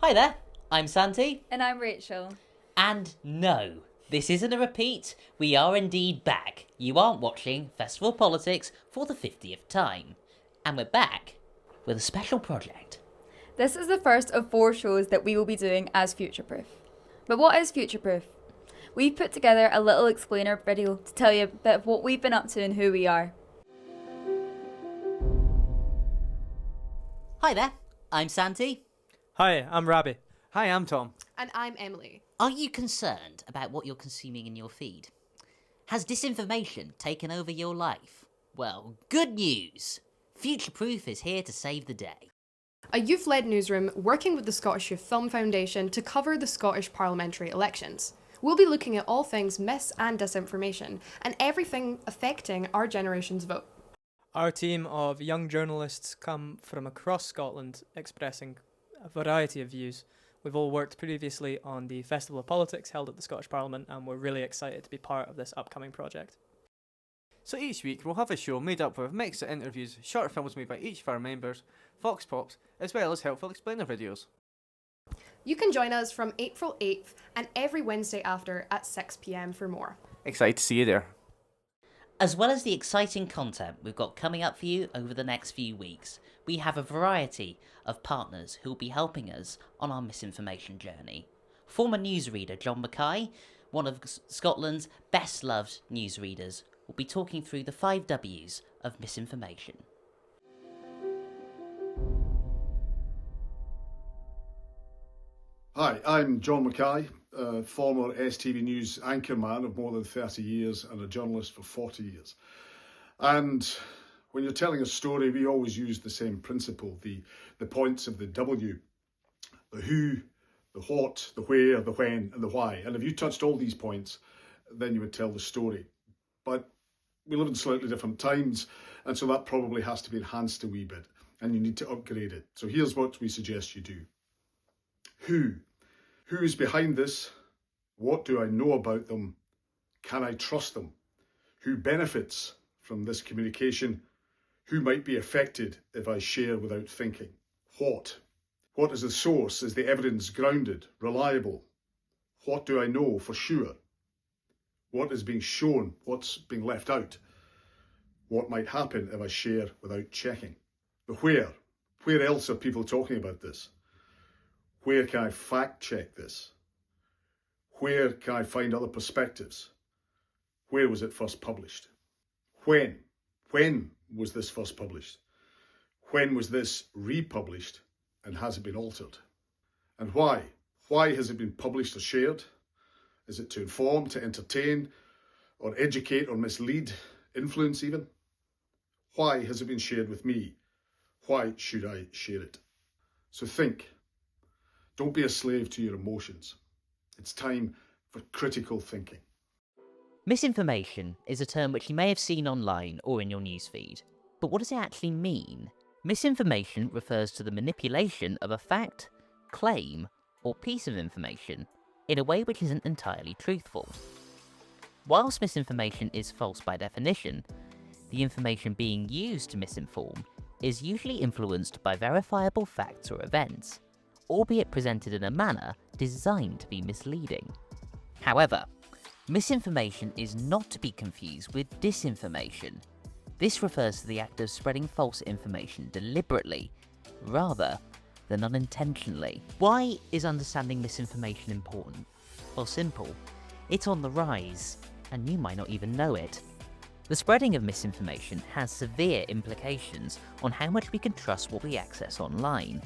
Hi there, I'm Santi. And I'm Rachel. And no, this isn't a repeat. We are indeed back. You aren't watching Festival Politics for the 50th time. And we're back with a special project. This is the first of 4 shows that we will be doing as Futureproof. But what is Futureproof? We've put together a little explainer video to tell you a bit of what we've been up to and who we are. Hi there, I'm Santi. Hi, I'm Rabi. Hi, I'm Tom. And I'm Emily. Are you concerned about what you're consuming in your feed? Has disinformation taken over your life? Well, good news! Futureproof is here to save the day. A youth-led newsroom working with the Scottish Youth Film Foundation to cover the Scottish Parliamentary Elections. We'll be looking at all things mis- and disinformation and everything affecting our generation's vote. Our team of young journalists come from across Scotland expressing a variety of views. We've all worked previously on the Festival of Politics held at the Scottish Parliament, and we're really excited to be part of this upcoming project. So each week we'll have a show made up of a mix of interviews, short films made by each of our members, Vox Pops, as well as helpful explainer videos. You can join us from April 8th and every Wednesday after at 6 p.m. for more. Excited to see you there. As well as the exciting content we've got coming up for you over the next few weeks, we have a variety of partners who will be helping us on our misinformation journey. Former newsreader John Mackay, one of Scotland's best-loved newsreaders, will be talking through the 5 W's of misinformation. Hi, I'm John Mackay, former STV News anchorman of more than 30 years and a journalist for 40 years. And when you're telling a story, we always use the same principle, the points of the W, the who, the what, the where, the when, and the why. And if you touched all these points, then you would tell the story. But we live in slightly different times, and so that probably has to be enhanced a wee bit, and you need to upgrade it. So here's what we suggest you do. Who? Who is behind this? What do I know about them? Can I trust them? Who benefits from this communication? Who might be affected if I share without thinking? What? What is the source? Is the evidence grounded, reliable? What do I know for sure? What is being shown? What's being left out? What might happen if I share without checking? The where. Where else are people talking about this? Where can I fact check this? Where can I find other perspectives? Where was it first published? When? When was this first published? When was this republished, and has it been altered? And why? Why has it been published or shared? Is it to inform, to entertain, or educate, or mislead, influence even? Why has it been shared with me? Why should I share it? So think. Don't be a slave to your emotions. It's time for critical thinking. Misinformation is a term which you may have seen online or in your newsfeed. But what does it actually mean? Misinformation refers to the manipulation of a fact, claim, or piece of information in a way which isn't entirely truthful. Whilst misinformation is false by definition, the information being used to misinform is usually influenced by verifiable facts or events, albeit presented in a manner designed to be misleading. However, misinformation is not to be confused with disinformation. This refers to the act of spreading false information deliberately, rather than unintentionally. Why is understanding misinformation important? Well, simple. It's on the rise, and you might not even know it. The spreading of misinformation has severe implications on how much we can trust what we access online.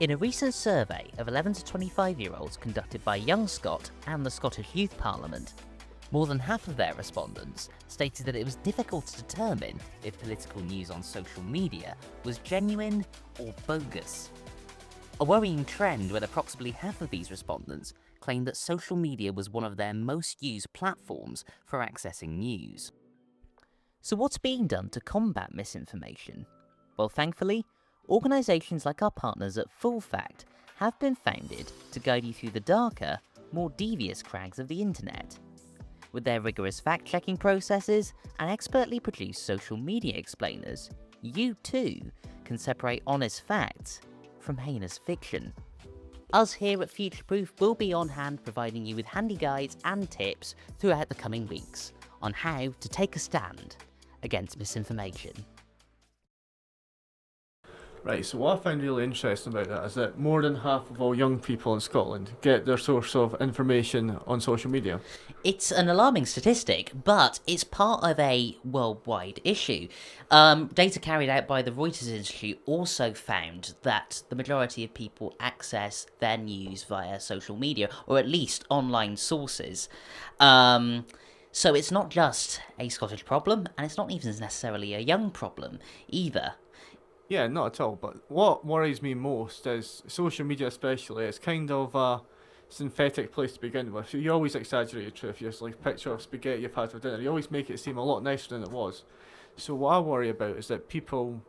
In a recent survey of 11 to 25-year-olds conducted by Young Scot and the Scottish Youth Parliament, more than half of their respondents stated that it was difficult to determine if political news on social media was genuine or bogus. A worrying trend when approximately half of these respondents claimed that social media was one of their most used platforms for accessing news. So what's being done to combat misinformation? Well, thankfully, organisations like our partners at Full Fact have been founded to guide you through the darker, more devious crags of the internet. With their rigorous fact-checking processes and expertly produced social media explainers, you too can separate honest facts from heinous fiction. Us here at Futureproof will be on hand providing you with handy guides and tips throughout the coming weeks on how to take a stand against misinformation. Right, so what I find really interesting about that is that more than half of all young people in Scotland get their source of information on social media. It's an alarming statistic, but it's part of a worldwide issue. Data carried out by the Reuters Institute also found that the majority of people access their news via social media, or at least online sources. So it's not just a Scottish problem, and it's not even necessarily a young problem either. Yeah, not at all, but what worries me most is social media especially, it's kind of a synthetic place to begin with. So you always exaggerate your truth. You just like picture of spaghetti you've had for dinner. You always make it seem a lot nicer than it was. So what I worry about is that people,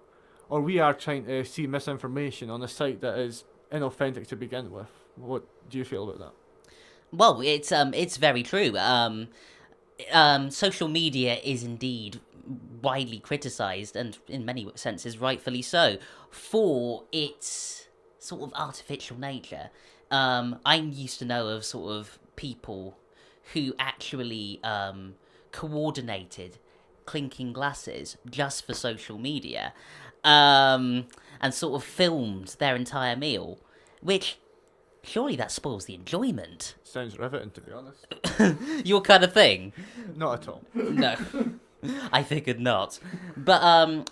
or we are trying to see misinformation on a site that is inauthentic to begin with. What do you feel about that? Well, it's very true. Social media is indeed widely criticised, and in many senses rightfully so, for its sort of artificial nature. I used to know of sort of people who actually coordinated clinking glasses just for social media, and sort of filmed their entire meal, which surely that spoils the enjoyment. Sounds riveting, to be honest. Your kind of thing? Not at all. No. I figured not. But,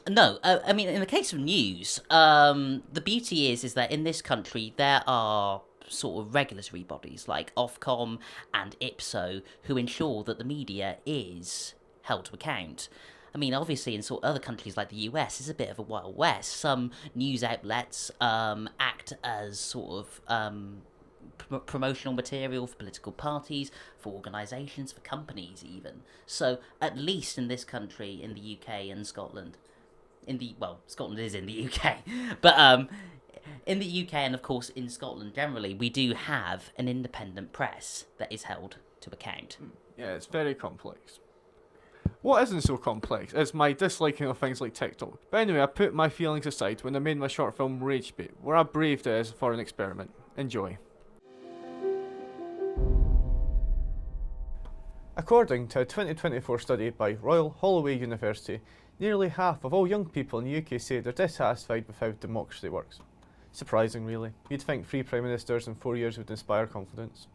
no, I mean, in the case of news, the beauty is that in this country there are sort of regulatory bodies like Ofcom and IPSO who ensure that the media is held to account. I mean, obviously in sort of other countries like the US, it's a bit of a Wild West. Some news outlets act as sort of promotional material for political parties, for organisations, for companies even. So at least in this country, in the UK and Scotland, Scotland is in the UK, but in the UK and of course in Scotland generally, we do have an independent press that is held to account. Yeah, it's very complex. What isn't so complex is my disliking of things like TikTok. But anyway, I put my feelings aside when I made my short film Rage Bait, where I braved it as for an experiment. Enjoy. According to a 2024 study by Royal Holloway University, nearly half of all young people in the UK say they're dissatisfied with how democracy works. Surprising, really. You'd think 3 Prime Ministers in 4 years would inspire confidence.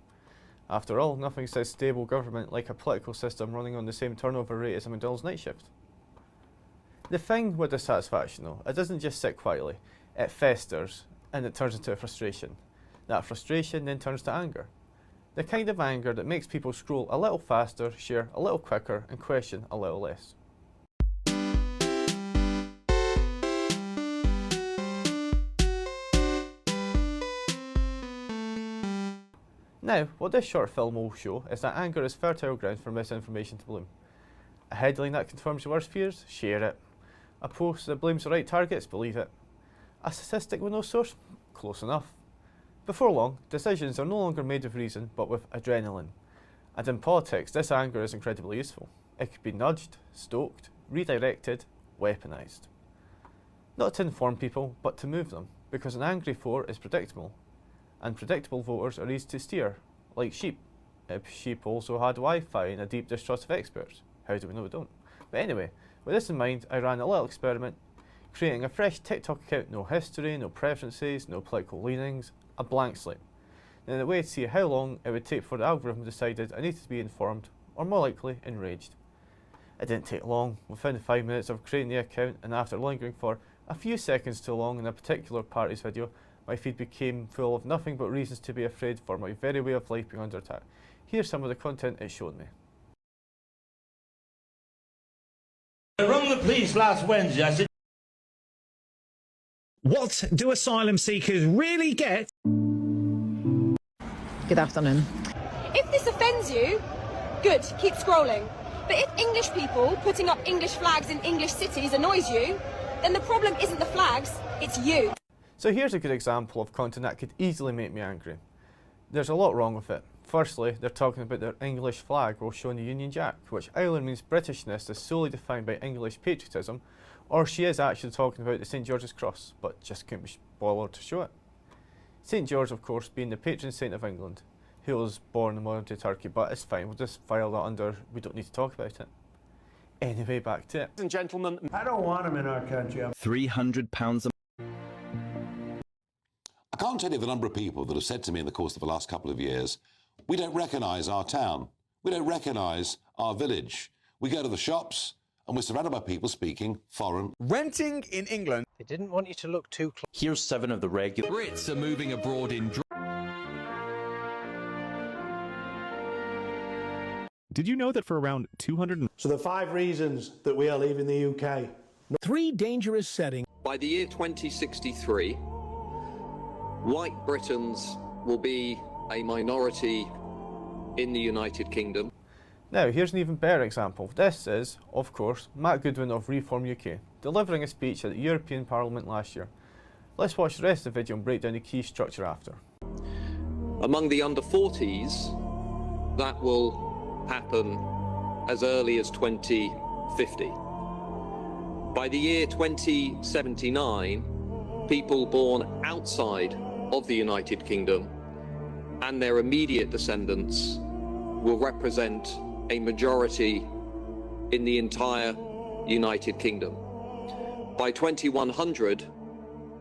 After all, nothing says stable government like a political system running on the same turnover rate as a McDonald's night shift. The thing with dissatisfaction though, it doesn't just sit quietly, it festers and it turns into a frustration. That frustration then turns to anger. The kind of anger that makes people scroll a little faster, share a little quicker and question a little less. Now, what this short film will show is that anger is fertile ground for misinformation to bloom. A headline that confirms your worst fears? Share it. A post that blames the right targets? Believe it. A statistic with no source? Close enough. Before long, decisions are no longer made with reason, but with adrenaline. And in politics, this anger is incredibly useful. It could be nudged, stoked, redirected, weaponised. Not to inform people, but to move them, because an angry voter is predictable. And predictable voters are easy to steer, like sheep. If sheep also had Wi-Fi and a deep distrust of experts. How do we know we don't? But anyway, with this in mind, I ran a little experiment, creating a fresh TikTok account, no history, no preferences, no political leanings, a blank slate. Then a way to see how long it would take before the algorithm decided I needed to be informed, or more likely, enraged. It didn't take long. Within 5 minutes of creating the account, and after lingering for a few seconds too long in a particular party's video, my feed became full of nothing but reasons to be afraid for my very way of life being under attack. Here's some of the content it showed me. I rang the police last Wednesday. I said, what do asylum seekers really get? Good afternoon. If this offends you, good, keep scrolling. But if English people putting up English flags in English cities annoys you, then the problem isn't the flags, it's you. So here's a good example of content that could easily make me angry. There's a lot wrong with it. Firstly, they're talking about their English flag while showing the Union Jack, which either means Britishness is solely defined by English patriotism, or she is actually talking about the St George's Cross, but just couldn't be bothered to show it. St George, of course, being the patron saint of England, who was born in modern-day Turkey, but it's fine, we'll just file that under, we don't need to talk about it. Anyway, back to it. Ladies and gentlemen, I don't want them in our country. £300 a I can't tell you the number of people that have said to me in the course of the last couple of years, we don't recognise our town, we don't recognise our village. We go to the shops and we're surrounded by people speaking foreign. Renting in England. They didn't want you to look too close. Here's 7 of the regular Brits are moving abroad in Did you know that for around 200... So the 5 reasons that we are leaving the UK. 3 dangerous settings. by the year 2063, white Britons will be a minority in the United Kingdom. Now, here's an even better example. This is, of course, Matt Goodwin of Reform UK, delivering a speech at the European Parliament last year. Let's watch the rest of the video and break down the key structure after. Among the under 40s, that will happen as early as 2050. By the year 2079, people born outside of the United Kingdom and their immediate descendants will represent a majority in the entire United Kingdom. By 2100,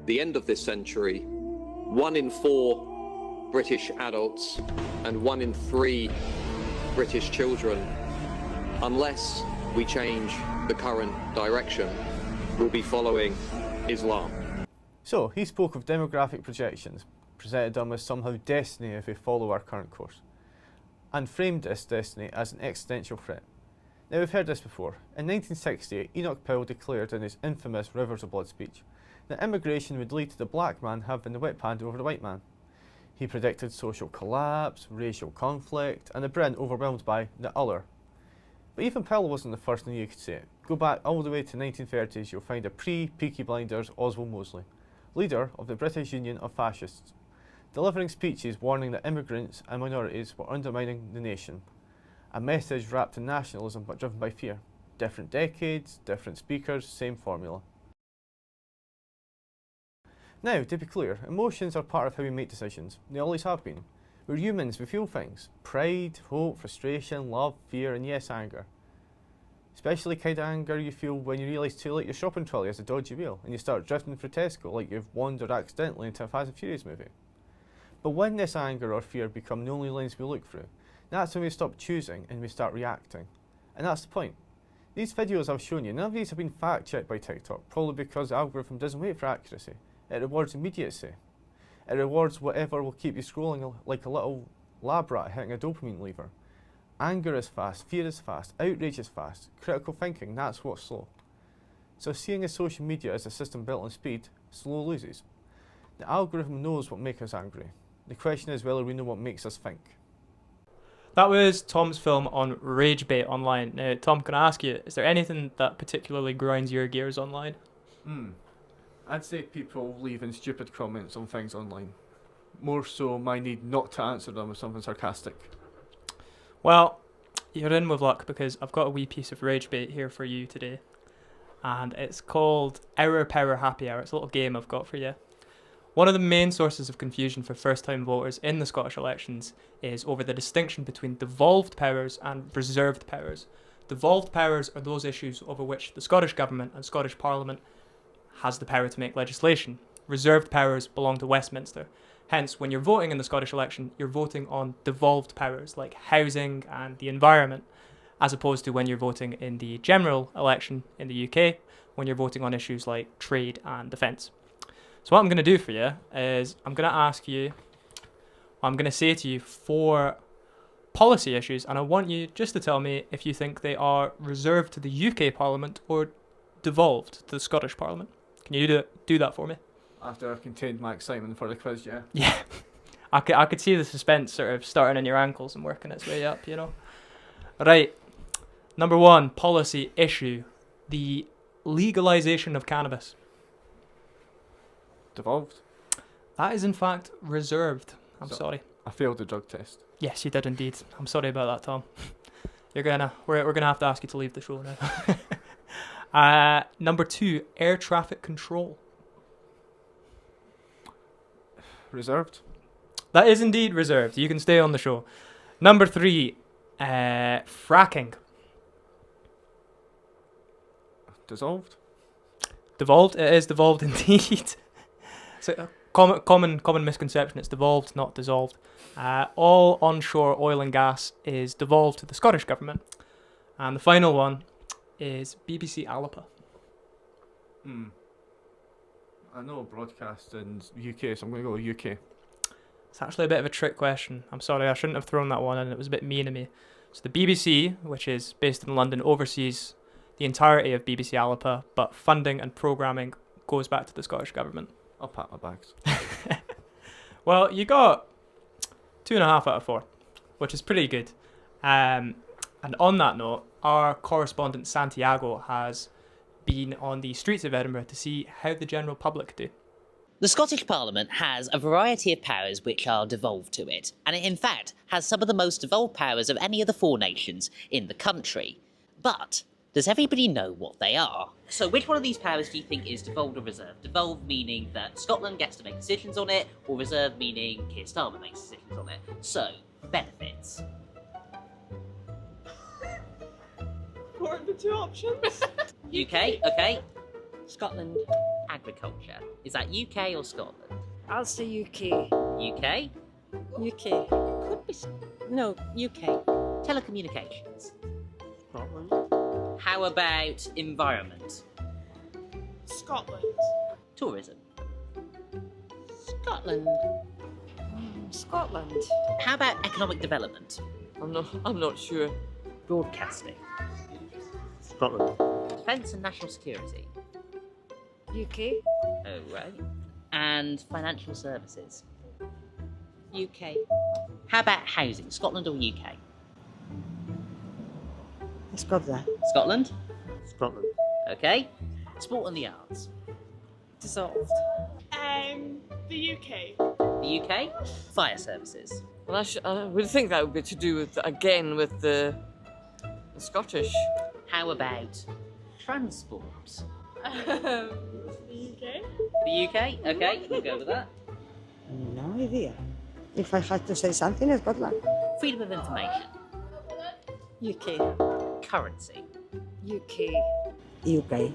the end of this century, 1 in 4 British adults and 1 in 3 British children, unless we change the current direction, will be following Islam. So, he spoke of demographic projections, presented them as somehow destiny if we follow our current course, and framed this destiny as an existential threat. Now, we've heard this before. In 1968, Enoch Powell declared in his infamous Rivers of Blood speech that immigration would lead to the black man having the whip hand over the white man. He predicted social collapse, racial conflict, and the Britain overwhelmed by the other. But even Powell wasn't the first one you could say it. Go back all the way to the 1930s, you'll find a pre-Peaky Blinders Oswald Mosley, leader of the British Union of Fascists, delivering speeches warning that immigrants and minorities were undermining the nation. A message wrapped in nationalism but driven by fear. Different decades, different speakers, same formula. Now, to be clear, emotions are part of how we make decisions. They always have been. We're humans, we feel things. Pride, hope, frustration, love, fear, and yes, anger. Especially the kind of anger you feel when you realise too late your shopping trolley has a dodgy wheel and you start drifting through Tesco like you've wandered accidentally into a Fast and Furious movie. But when this anger or fear become the only lens we look through, that's when we stop choosing and we start reacting. And that's the point. These videos I've shown you, none of these have been fact-checked by TikTok, probably because the algorithm doesn't wait for accuracy. It rewards immediacy. It rewards whatever will keep you scrolling like a little lab rat hitting a dopamine lever. Anger is fast, fear is fast, outrage is fast, critical thinking, that's what's slow. So seeing as social media is a system built on speed, slow loses. The algorithm knows what makes us angry. The question is whether we know what makes us think. That was Tom's film on rage bait online. Now, Tom, can I ask you, is there anything that particularly grinds your gears online? I'd say people leaving stupid comments on things online. More so my need not to answer them with something sarcastic. Well, you're in with luck because I've got a wee piece of rage bait here for you today. And it's called Hour Power Happy Hour. It's a little game I've got for you. One of the main sources of confusion for first-time voters in the Scottish elections is over the distinction between devolved powers and reserved powers. Devolved powers are those issues over which the Scottish Government and Scottish Parliament has the power to make legislation. Reserved powers belong to Westminster. Hence, when you're voting in the Scottish election, you're voting on devolved powers like housing and the environment, as opposed to when you're voting in the general election in the UK, when you're voting on issues like trade and defence. So what I'm going to do for you is I'm going to say to you 4 policy issues, and I want you just to tell me if you think they are reserved to the UK Parliament or devolved to the Scottish Parliament. Can you do that for me? After I've contained my excitement for the quiz, yeah. Yeah. I could see the suspense sort of starting in your ankles and working its way up, you know. Right. Number 1, policy issue. The legalisation of cannabis. Devolved? That is in fact reserved. I'm So, sorry. I failed the drug test. Yes, you did indeed. I'm sorry about that, Tom. We're gonna have to ask you to leave the show now. Number 2, air traffic control. Reserved. That is indeed reserved. You can stay on the show. Number 3, fracking. Dissolved. Devolved. It is devolved indeed. So common misconception. It's devolved, not dissolved. All onshore oil and gas is devolved to the Scottish government. And the final one is BBC Alapa. I know broadcast in UK, so I'm going to go with UK. It's actually a bit of a trick question. I'm sorry, I shouldn't have thrown that one in. It was a bit mean of me. So the BBC, which is based in London, oversees the entirety of BBC Alapa, but funding and programming goes back to the Scottish government. I'll pack my bags. Well, you got 2.5 out of 4, which is pretty good. And on that note, our correspondent Santiago has been on the streets of Edinburgh to see how the general public do. The Scottish Parliament has a variety of powers which are devolved to it, and it in fact has some of the most devolved powers of any of the 4 nations in the country. But does everybody know what they are? So which one of these powers do you think is devolved or reserved? Devolved meaning that Scotland gets to make decisions on it, or reserved meaning Keir Starmer makes decisions on it. So, benefits. What are the 2 options? UK, okay. Scotland. Agriculture. Is that UK or Scotland? I'll say UK. UK? UK. Could be. No, UK. Telecommunications. Scotland. How about environment? Scotland. Tourism. Scotland. Scotland. How about economic development? I'm not sure. Broadcasting. Scotland. Defence and national security. UK. Oh, right. And financial services. UK. How about housing? Scotland or UK? Scotland. Scotland? Scotland. Okay. Sport and the arts. Dissolved. The UK. The UK? Fire services. Well, I would think that would be to do with the Scottish. How about transport? The UK. The UK? Okay, we'll go with that. No idea. If I had to say something, it's Scotland. Freedom of information. UK. Currency. UK. UK.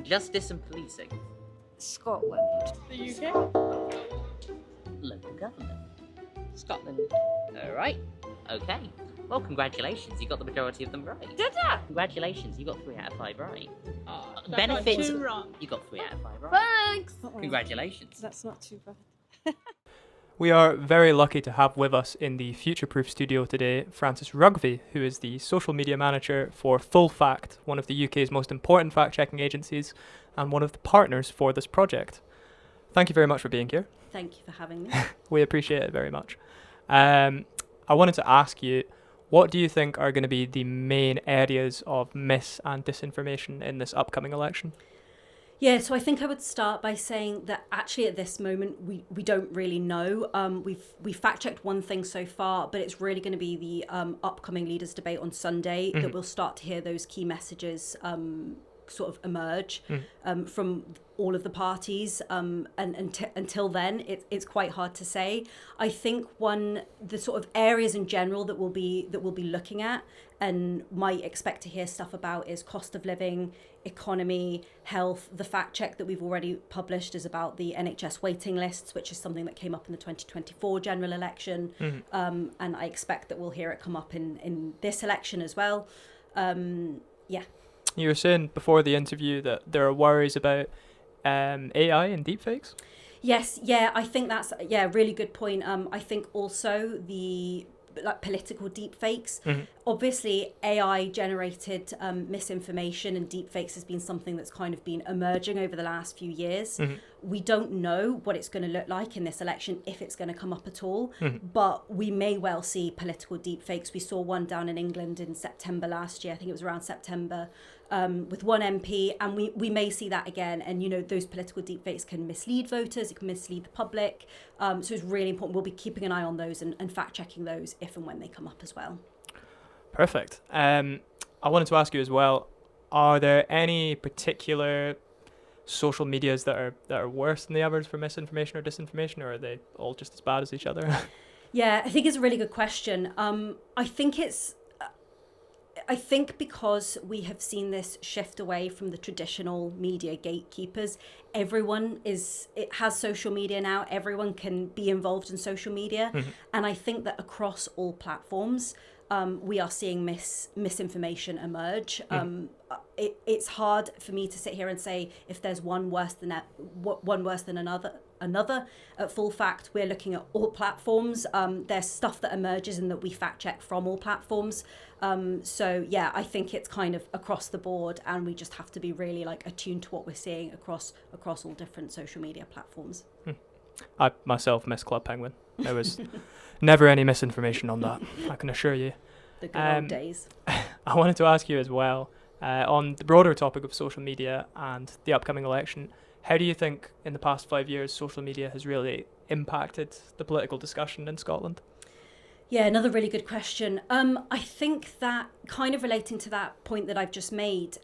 Justice and policing. Scotland. The UK. Local government. Scotland. Alright. Okay. Well, congratulations, you got the majority of them right. Did I? Congratulations, you got 3 out of 5 right. Oh, Benefits. Got 2 wrong. You got 3 out of 5 right. Thanks. Congratulations. That's not too bad. We are very lucky to have with us in the Future Proof studio today Francis Rugby, who is the social media manager for Full Fact, one of the UK's most important fact-checking agencies and one of the partners for this project. Thank you very much for being here. Thank you for having me. We appreciate it very much. I wanted to ask you, what do you think are going to be the main areas of mis and disinformation in this upcoming election? Yeah, so I think I would start by saying that actually at this moment we don't really know. We've fact checked one thing so far, but it's really going to be the upcoming leaders debate on Sunday that we'll start to hear those key messages sort of emerge from all of the parties, and until then it's quite hard to say. I think the sort of areas in general that we'll be looking at and might expect to hear stuff about is cost of living, economy, health. The fact check that we've already published is about the NHS waiting lists, which is something that came up in the 2024 general election, and I expect that we'll hear it come up in this election as well. Yeah. You were saying before the interview that there are worries about AI and deepfakes? Yes, yeah, I think that's really good point. I think also the political deepfakes. Obviously, AI generated misinformation and deepfakes has been something that's kind of been emerging over the last few years. We don't know what it's going to look like in this election, if it's going to come up at all, but we may well see political deepfakes. We saw one down in England in September last year. I think it was around September, with one MP, and we may see that again. And, you know, those political deepfakes can mislead voters, it can mislead the public. So it's really important. We'll be keeping an eye on those and fact-checking those if and when they come up as well. Perfect. I wanted to ask you as well, are there any particular social medias that are worse than the others for misinformation or disinformation, or are they all just as bad as each other? Yeah, I think it's a really good question. I think because we have seen this shift away from the traditional media gatekeepers, it has social media now. Everyone can be involved in social media. And I think that across all platforms, we are seeing misinformation emerge. It's hard for me to sit here and say if there's one worse than another. At Full Fact, we're looking at all platforms. There's stuff that emerges and that we fact check from all platforms. So yeah, I think it's kind of across the board, and we just have to be really like attuned to what we're seeing across all different social media platforms. I myself miss Club Penguin. There was never any misinformation on that, I can assure you. The good old days. I wanted to ask you as well, on the broader topic of social media and the upcoming election, how do you think in the past 5 years social media has really impacted the political discussion in Scotland? Yeah, another really good question. I think that kind of relating to that point that I've just made,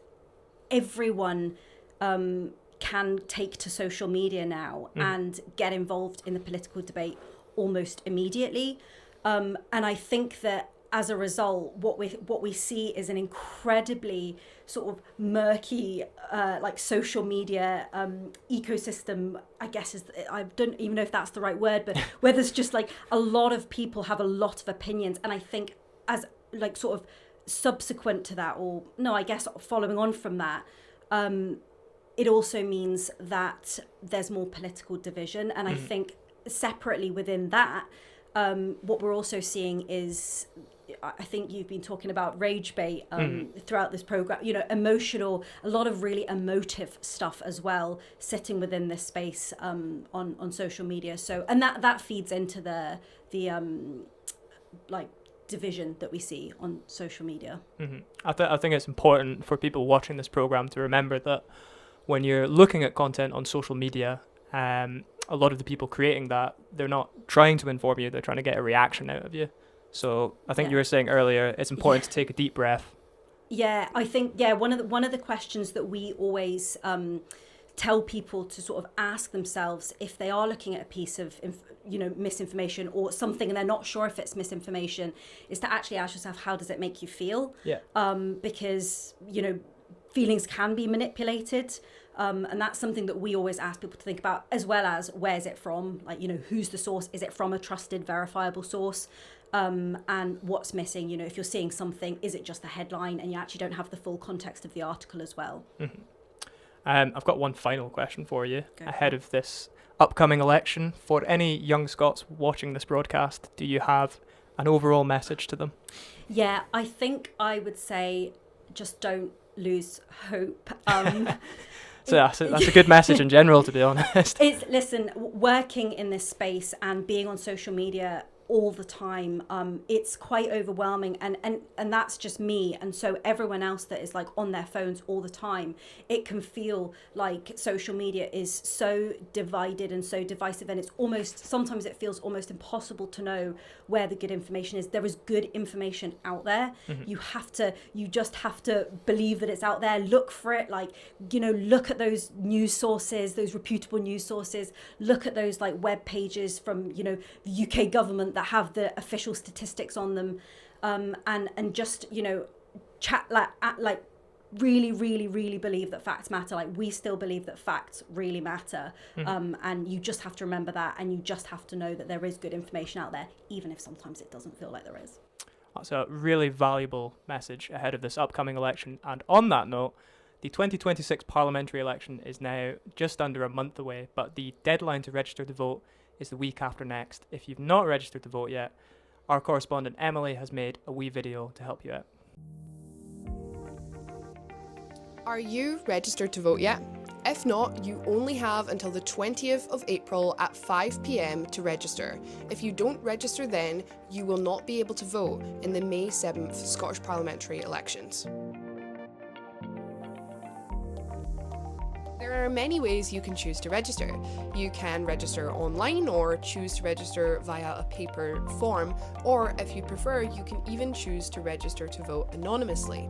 everyone can take to social media now and get involved in the political debate almost immediately. And I think that as a result, what we see is an incredibly sort of murky, like social media ecosystem. I guess I don't even know if that's the right word, but where there's just like a lot of people have a lot of opinions, and I think as like sort of subsequent to that, or no, I guess following on from that, it also means that there's more political division, and I think separately within that, what we're also seeing is, I think you've been talking about rage bait throughout this program, a lot of really emotive stuff as well sitting within this space on social media. So, and that feeds into the like division that we see on social media. I think it's important for people watching this program to remember that when you're looking at content on social media, a lot of the people creating that, they're not trying to inform you, they're trying to get a reaction out of you. So I think you were saying earlier, it's important to take a deep breath. Yeah, I think one of the questions that we always tell people to sort of ask themselves if they are looking at a piece of misinformation or something and they're not sure if it's misinformation, is to actually ask yourself, how does it make you feel? Yeah. Because feelings can be manipulated. And that's something that we always ask people to think about, as well as where's it from? Like, who's the source? Is it from a trusted, verifiable source? And what's missing? If you're seeing something, is it just the headline and you actually don't have the full context of the article as well? I've got one final question for you ahead of this upcoming election. For any young Scots watching this broadcast, do you have an overall message to them? Yeah, I think I would say just don't lose hope. So that's a good message in general, to be honest. Listen, working in this space and being on social media all the time, it's quite overwhelming, and that's just me, and so everyone else that is like on their phones all the time, it can feel like social media is so divided and so divisive, and sometimes it feels almost impossible to know where the good information is. There is good information out there. You just have to believe that it's out there. Look for it, look at those news sources, those reputable news sources. Look at those like web pages from the UK government that have the official statistics on them, and just chat like really believe that facts matter. Like, we still believe that facts really matter, and you just have to remember that, and you just have to know that there is good information out there, even if sometimes it doesn't feel like there is. That's a really valuable message ahead of this upcoming election. And on that note, the 2026 parliamentary election is now just under a month away, but the deadline to register to vote is the week after next. If you've not registered to vote yet, our correspondent Emily has made a wee video to help you out. Are you registered to vote yet? If not, you only have until the 20th of April at 5 p.m. to register. If you don't register then, you will not be able to vote in the May 7th Scottish Parliamentary Elections. There are many ways you can choose to register. You can register online or choose to register via a paper form, or if you prefer, you can even choose to register to vote anonymously.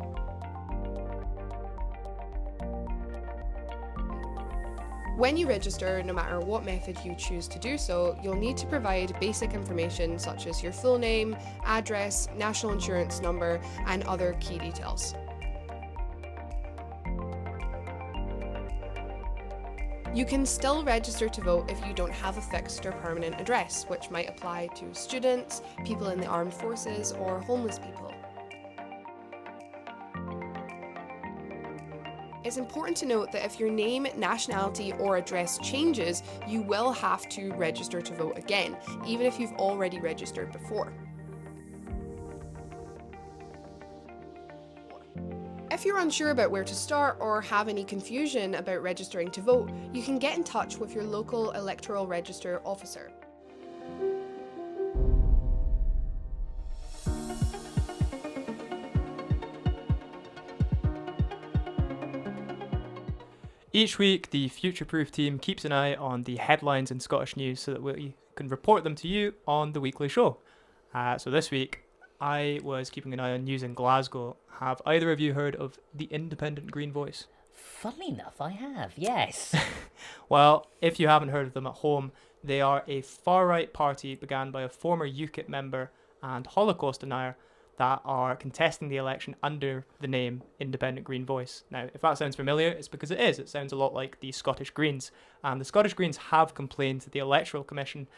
When you register, no matter what method you choose to do so, you'll need to provide basic information such as your full name, address, national insurance number, and other key details. You can still register to vote if you don't have a fixed or permanent address, which might apply to students, people in the armed forces, or homeless people. It's important to note that if your name, nationality, or address changes, you will have to register to vote again, even if you've already registered before. If you're unsure about where to start or have any confusion about registering to vote, you can get in touch with your local electoral register officer. Each week, the Future Proof team keeps an eye on the headlines in Scottish news so that we can report them to you on the weekly show. So this week, I was keeping an eye on news in Glasgow. Have either of you heard of the Independent Green Voice? Funnily enough, I have, yes. Well, if you haven't heard of them at home, they are a far-right party began by a former UKIP member and Holocaust denier that are contesting the election under the name Independent Green Voice. Now, if that sounds familiar, it's because it is. It sounds a lot like the Scottish Greens. And the Scottish Greens have complained to the Electoral Commission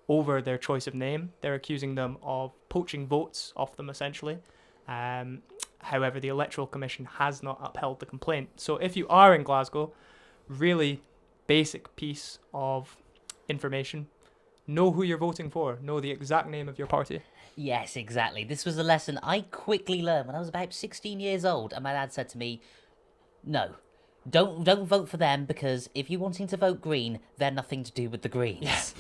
over their choice of name. They're accusing them of poaching votes off them, essentially. However, the Electoral Commission has not upheld the complaint. So if you are in Glasgow, really basic piece of information. Know who you're voting for. Know the exact name of your party. Yes, exactly. This was a lesson I quickly learned when I was about 16 years old, and my dad said to me, no, don't vote for them, because if you're wanting to vote Green, they're nothing to do with the Greens. Yes.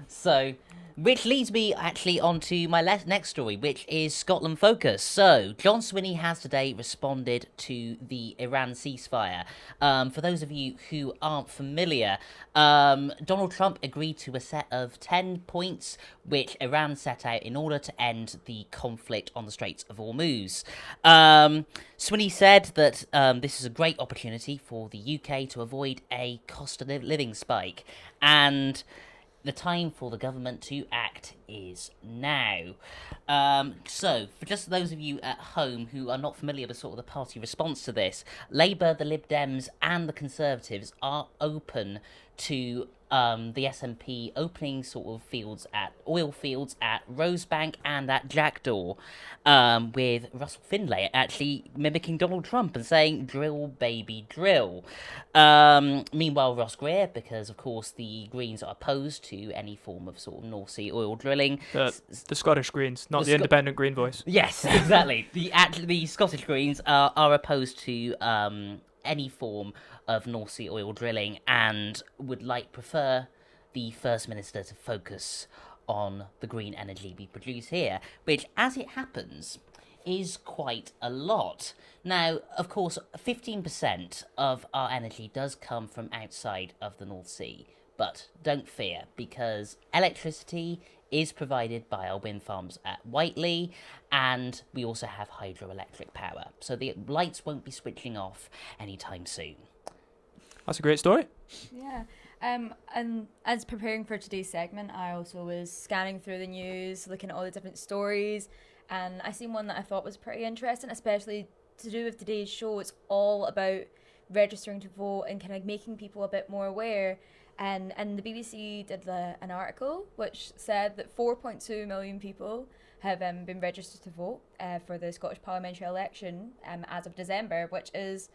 So, which leads me actually on to my next story, which is Scotland Focus. So, John Swinney has today responded to the Iran ceasefire. For those of you who aren't familiar, Donald Trump agreed to a set of 10 points which Iran set out in order to end the conflict on the Straits of Hormuz. Swinney said that this is a great opportunity for the UK to avoid a cost of living spike, and the time for the government to act is now. So, for just those of you at home who are not familiar with sort of the party response to this, Labour, the Lib Dems and the Conservatives are open to the SNP opening sort of oil fields at Rosebank and at Jackdaw, with Russell Findlay actually mimicking Donald Trump and saying, drill, baby, drill. Meanwhile, Ross Greer, because of course the Greens are opposed to any form of sort of North Sea oil drilling. The Scottish Greens, not the Independent Green Voice. Yes, exactly. The Scottish Greens are opposed to any form of North Sea oil drilling and would prefer the First Minister to focus on the green energy we produce here, which, as it happens, is quite a lot. Now, of course, 15% of our energy does come from outside of the North Sea, but don't fear, because electricity is provided by our wind farms at Whiteley, and we also have hydroelectric power, so the lights won't be switching off anytime soon. That's a great story. Yeah. And as preparing for today's segment, I also was scanning through the news, looking at all the different stories, and I seen one that I thought was pretty interesting, especially to do with today's show. It's all about registering to vote and kind of making people a bit more aware. And the BBC did an article which said that 4.2 million people have been registered to vote for the Scottish Parliamentary Election as of December, which is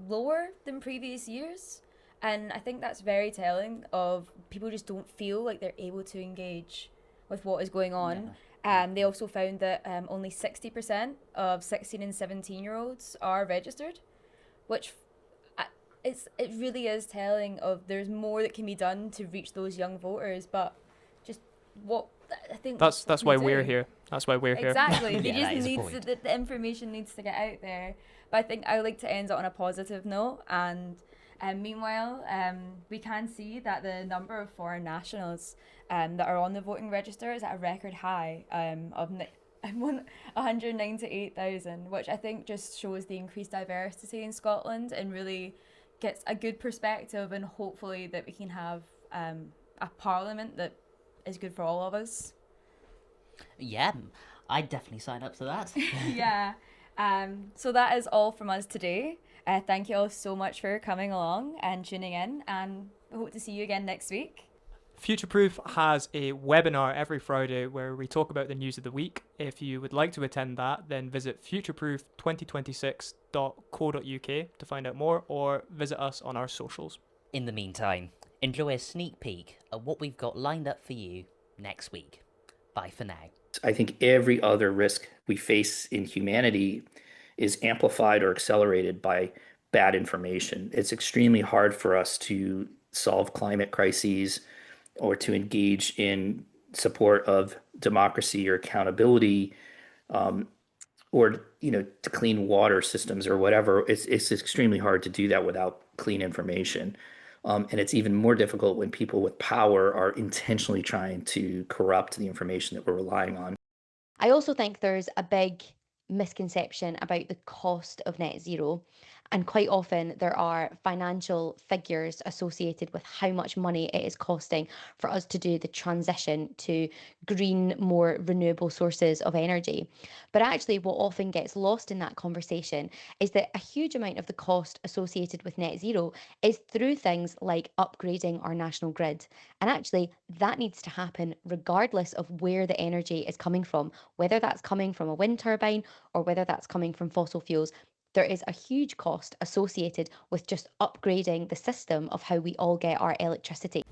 lower than previous years. And I think that's very telling of people just don't feel like they're able to engage with what is going on. They also found that only 60% of 16 and 17-year-olds are registered, which it really is telling of there's more that can be done to reach those young voters, but just what I think that's why we're here. That's why we're here. Exactly. The information needs to get out there. But I think I would like to end it on a positive note. And meanwhile, we can see that the number of foreign nationals that are on the voting register is at a record high of 198,000, which I think just shows the increased diversity in Scotland and really gets a good perspective, and hopefully that we can have a parliament that is good for all of us. Yeah, I'd definitely sign up to that. Yeah. So that is all from us today. Thank you all so much for coming along and tuning in, and we hope to see you again next week. Futureproof has a webinar every Friday where we talk about the news of the week. If you would like to attend that, then visit futureproof2026.co.uk to find out more, or visit us on our socials. In the meantime, enjoy a sneak peek at what we've got lined up for you next week. Bye for now. I think every other risk we face in humanity is amplified or accelerated by bad information. It's extremely hard for us to solve climate crises or to engage in support of democracy or accountability, or to clean water systems or whatever. It's extremely hard to do that without clean information. And it's even more difficult when people with power are intentionally trying to corrupt the information that we're relying on. I also think there's a big misconception about the cost of net zero. And quite often there are financial figures associated with how much money it is costing for us to do the transition to green, more renewable sources of energy. But actually, what often gets lost in that conversation is that a huge amount of the cost associated with net zero is through things like upgrading our national grid. And actually, that needs to happen regardless of where the energy is coming from, whether that's coming from a wind turbine or whether that's coming from fossil fuels. There is a huge cost associated with just upgrading the system of how we all get our electricity.